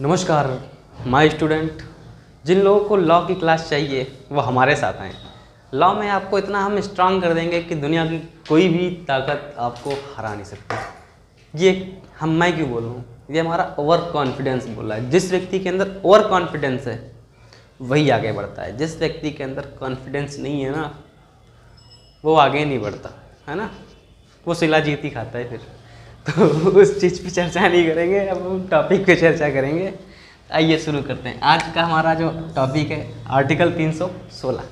नमस्कार my student. जिन लोगों को लॉ की क्लास चाहिए वो हमारे साथ आएँ। लॉ में आपको इतना हम स्ट्रांग कर देंगे कि दुनिया की कोई भी ताकत आपको हरा नहीं सकती। ये मैं क्यों बोल रहा हूँ, ये हमारा ओवर कॉन्फिडेंस बोल रहा है। जिस व्यक्ति के अंदर ओवर कॉन्फिडेंस है वही आगे बढ़ता है। जिस व्यक्ति के अंदर कॉन्फिडेंस नहीं है ना, वो आगे नहीं बढ़ता है ना, वो शिलाजीत ही खाता है फिर। तो उस चीज़ पे चर्चा नहीं करेंगे, अब हम टॉपिक पे चर्चा करेंगे। आइए शुरू करते हैं। आज का हमारा जो टॉपिक है आर्टिकल 316।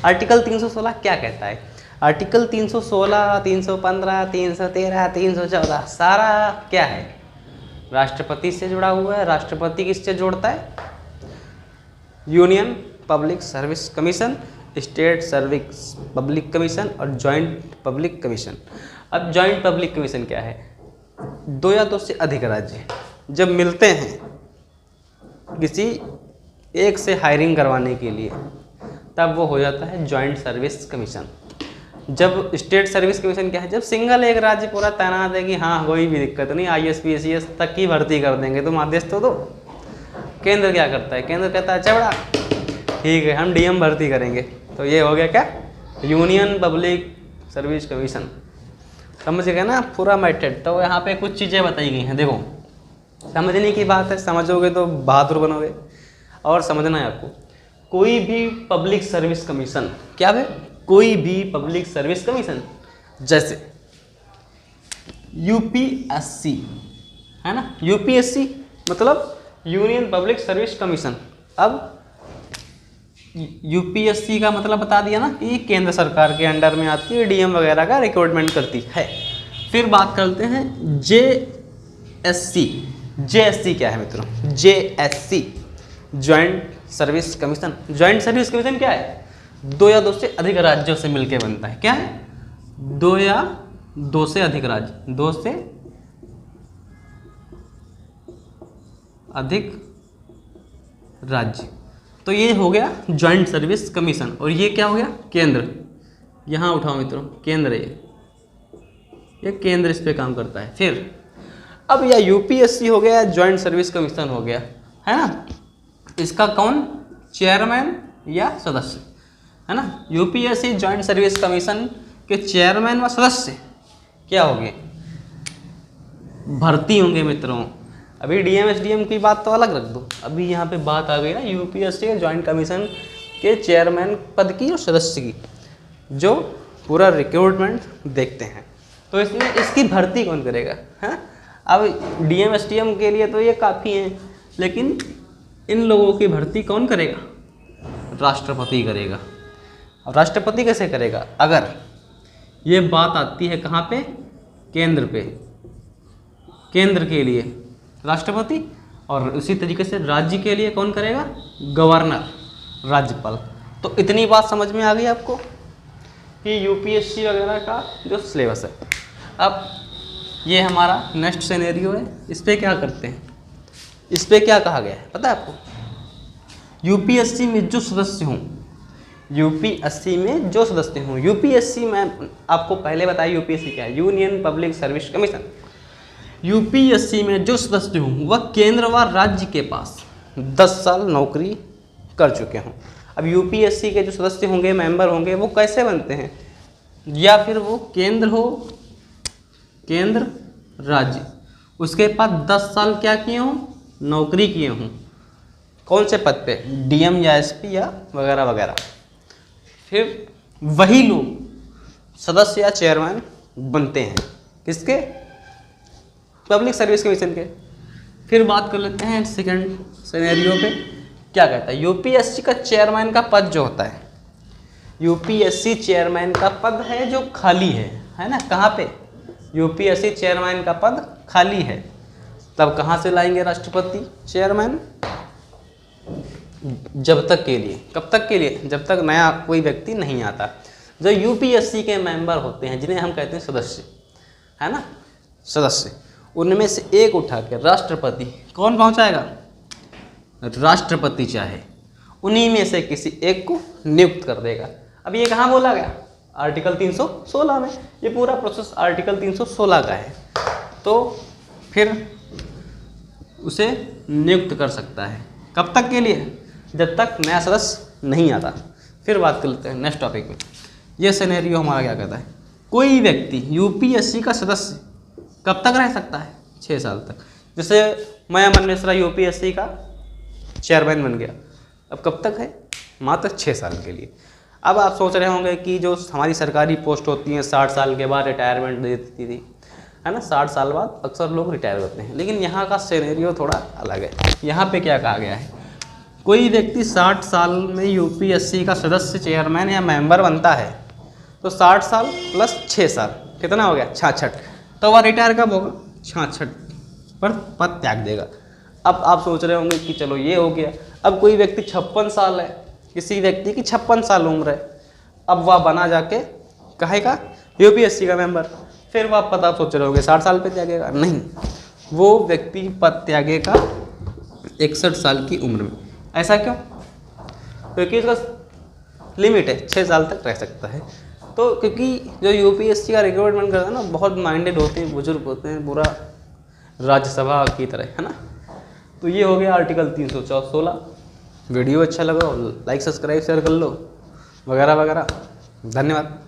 आर्टिकल 316 क्या कहता है? आर्टिकल 316, 315, 313, 314 सारा क्या है? राष्ट्रपति से जुड़ा हुआ है। राष्ट्रपति किससे जोड़ता है? Union public service commission, state service public commission और जॉइंट पब्लिक कमीशन। अब जॉइंट पब्लिक कमीशन क्या है? दो या दो से अधिक राज्य जब मिलते हैं किसी एक से हायरिंग करवाने के लिए, तब वो हो जाता है जॉइंट सर्विस कमीशन। जब स्टेट सर्विस कमीशन क्या है? जब सिंगल एक राज्य पूरा तैनात है कि हाँ कोई भी दिक्कत नहीं, IAS PCS तक की भर्ती कर देंगे, तुम आदेश तो दो। केंद्र क्या करता है? केंद्र कहता है अच्छा बड़ा ठीक है, हम DM भर्ती करेंगे। तो ये हो गया क्या? Union public service commission. समझ गए ना पूरा मैथड? तो यहाँ पे कुछ चीज़ें बताई गई हैं। देखो, समझने की बात है, समझोगे तो बहादुर बनोगे। और समझना है आपको, कोई भी पब्लिक सर्विस कमीशन क्या है? कोई भी पब्लिक सर्विस कमीशन, जैसे UPSC है ना, UPSC मतलब यूनियन पब्लिक सर्विस कमीशन। अब UPSC का मतलब बता दिया ना कि केंद्र सरकार के अंडर में आती है, DM वगैरह का रिक्रूटमेंट करती है। फिर बात करते हैं JSC। JSC क्या है मित्रों? JSC joint service commission. Joint service commission क्या है? दो या दो से अधिक राज्यों से मिलकर बनता है। क्या है? दो या दो से अधिक राज्य, दो से अधिक राज्य। तो ये हो गया जॉइंट सर्विस कमीशन। और ये क्या हो गया? केंद्र। यहाँ उठाओ मित्रों, केंद्र ये केंद्र इस पे काम करता है। फिर अब या UPSC हो गया, जॉइंट सर्विस कमीशन हो गया, है ना। इसका कौन चेयरमैन या सदस्य है ना? UPSC जॉइंट सर्विस कमीशन के चेयरमैन व सदस्य क्या होंगे? भर्ती होंगे मित्रों। अभी DM SDM की बात तो अलग रख दो, अभी यहाँ पे बात आ गई ना UPSC जॉइंट कमीशन के चेयरमैन पद की और सदस्य की, जो पूरा रिक्रूटमेंट देखते हैं। तो इसमें इसकी भर्ती कौन करेगा? हैं? अब DM SDM के लिए तो ये काफ़ी हैं, लेकिन इन लोगों की भर्ती कौन करेगा? राष्ट्रपति करेगा। अब राष्ट्रपति कैसे करेगा? अगर ये बात आती है कहाँ पे? केंद्र पे। केंद्र के लिए राष्ट्रपति, और उसी तरीके से राज्य के लिए कौन करेगा? गवर्नर, राज्यपाल। तो इतनी बात समझ में आ गई आपको कि UPSC वगैरह का जो सिलेबस है। अब ये हमारा नेक्स्ट सिनेरियो है, इस पर क्या करते हैं? इस पर क्या कहा गया है पता है आपको? UPSC में जो सदस्य हों, UPSC में जो सदस्य हों, UPSC में आपको पहले बताया UPSC क्या है? Union public service commission. UPSC में जो सदस्य हों वह केंद्र व राज्य के पास 10 साल नौकरी कर चुके हों। अब UPSC के जो सदस्य होंगे, मेंबर होंगे, वो कैसे बनते हैं? या फिर वो केंद्र हो, केंद्र राज्य, उसके पास 10 साल क्या किए हों? नौकरी किए हों। कौन से पद पे? DM या SP या वगैरह वगैरह। फिर वही लोग सदस्य या चेयरमैन बनते हैं किसके? पब्लिक सर्विस कमीशन के। फिर बात कर लेते हैं सेकंड सिनेरियो पे। क्या कहता है? UPSC का चेयरमैन का पद जो होता है, UPSC चेयरमैन का पद है जो खाली है ना? कहाँ पे? UPSC चेयरमैन का पद खाली है। तब कहाँ से लाएंगे राष्ट्रपति चेयरमैन? जब तक के लिए, कब तक के लिए? जब तक नया कोई व्यक्ति नहीं आता। जो UPSC के मेंबर होते हैं, जिन्हें हम कहते हैं सदस्य, है ना, सदस्य, उनमें से एक उठा के राष्ट्रपति कौन पहुंचाएगा? राष्ट्रपति चाहे उन्हीं में से किसी एक को नियुक्त कर देगा। अब ये कहाँ बोला गया? आर्टिकल 316 में। ये पूरा प्रोसेस आर्टिकल 316 का है। तो फिर उसे नियुक्त कर सकता है। कब तक के लिए? जब तक नया सदस्य नहीं आता। फिर बात कर लेते हैं नेक्स्ट टॉपिक में। ये सिनेरियो हमारा क्या कहता है, कोई व्यक्ति यूपीएससी का सदस्य कब तक रह सकता है? 6 साल तक। जैसे मैं अमन मिश्रा यूपीएससी का चेयरमैन बन गया, अब कब तक है? मात्र 6 साल के लिए। अब आप सोच रहे होंगे कि जो हमारी सरकारी पोस्ट होती हैं 60 साल के बाद रिटायरमेंट दे देती थी, है ना, 60 साल बाद अक्सर लोग रिटायर होते हैं। लेकिन यहाँ का सिनेरियो थोड़ा अलग है। यहाँ पे क्या कहा गया है, कोई व्यक्ति 60 साल में यूपीएससी का सदस्य, चेयरमैन या मेंबर बनता है तो 60 साल प्लस 6 साल कितना हो गया? 66। तो वह रिटायर कब होगा? 66 पर पद त्याग देगा। अब आप सोच रहे होंगे कि चलो ये हो गया। अब कोई व्यक्ति 56 साल है, किसी व्यक्ति की 56 साल उम्र है, अब वह बना जाके काहे का? यूपीएससी का मेंबर। फिर वह पद आप सोच रहे होंगे 60 साल पे त्यागेगा? नहीं, वो व्यक्ति पद त्यागेगा 61 साल की उम्र में। ऐसा क्यों? क्योंकि इसका लिमिट है, 6 साल तक रह सकता है। तो क्योंकि जो यूपीएससी का रिक्रूटमेंट करता है ना, बहुत माइंडेड होते हैं, बुजुर्ग होते हैं, पूरा राज्यसभा की तरह, है ना। तो ये हो गया आर्टिकल 316। वीडियो अच्छा लगा लाइक सब्सक्राइब शेयर कर लो वगैरह वगैरह। धन्यवाद।